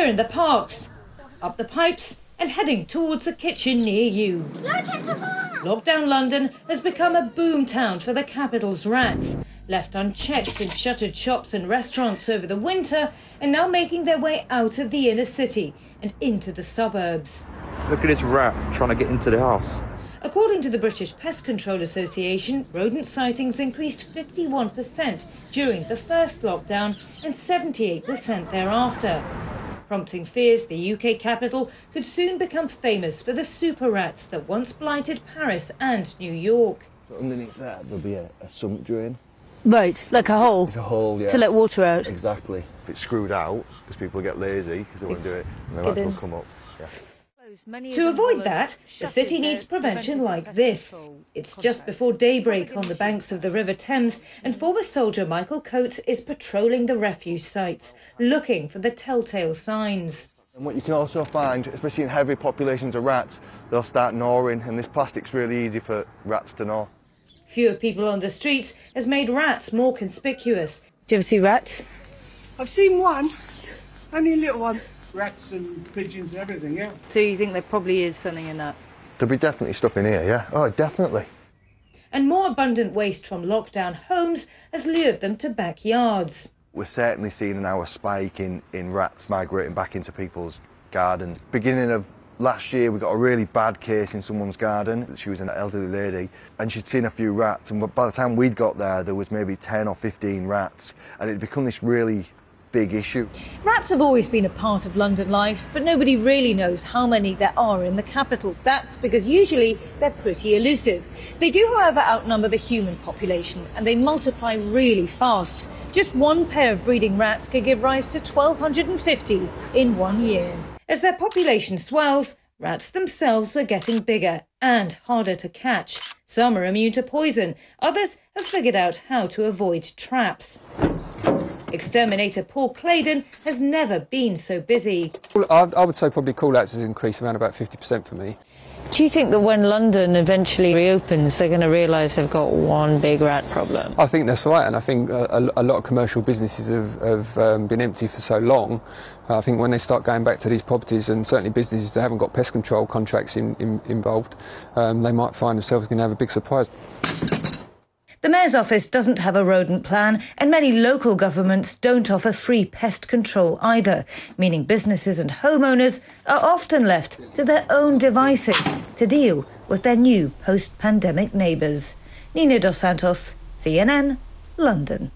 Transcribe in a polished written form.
They're in the parks, up the pipes and heading towards a kitchen near you. Lockdown London has become a boom town for the capital's rats, left unchecked in shuttered shops and restaurants over the winter and now making their way out of the inner city and into the suburbs. Look at this rat trying to get into the house. According to the British Pest Control Association, rodent sightings increased 51% during the first lockdown and 78% thereafter, prompting fears the UK capital could soon become famous for the super rats that once blighted Paris and New York. So underneath that there'll be a sump drain. Right, like a hole? It's a hole, yeah. To let water out? Exactly. If it's screwed out, because people get lazy because they want to do it, and the rats will come up. Yeah. To avoid that, the city needs prevention like this. It's just before daybreak on the banks of the River Thames, and former soldier Michael Coates is patrolling the refuse sites, looking for the telltale signs. And what you can also find, especially in heavy populations of rats, they'll start gnawing, and this plastic's really easy for rats to gnaw. Fewer people on the streets has made rats more conspicuous. Do you ever see rats? I've seen one, only a little one. Rats and pigeons and everything, yeah. So you think there probably is something in that? There'll be definitely stuff in here, yeah. Oh, definitely. And more abundant waste from lockdown homes has lured them to backyards. We're certainly seeing now a spike in rats migrating back into people's gardens. Beginning of last year, we got a really bad case in someone's garden. She was an elderly lady, and she'd seen a few rats, and by the time we'd got there was maybe 10 or 15 rats, and it'd become this really big issue. Rats have always been a part of London life, but nobody really knows how many there are in the capital. That's because usually they're pretty elusive. They do, however, outnumber the human population, and they multiply really fast. Just one pair of breeding rats can give rise to 1,250 in 1 year. As their population swells, rats themselves are getting bigger and harder to catch. Some are immune to poison, others have figured out how to avoid traps. Exterminator Paul Claydon has never been so busy. I would say probably call-outs has increased around about 50% for me. Do you think that when London eventually reopens, they're going to realise they've got one big rat problem? I think that's right, and I think a lot of commercial businesses have been empty for so long. I think when they start going back to these properties, and certainly businesses that haven't got pest control contracts involved, they might find themselves going to have a big surprise. The Mayor's office doesn't have a rodent plan, and many local governments don't offer free pest control either, meaning businesses and homeowners are often left to their own devices to deal with their new post-pandemic neighbours. Nina Dos Santos, CNN, London.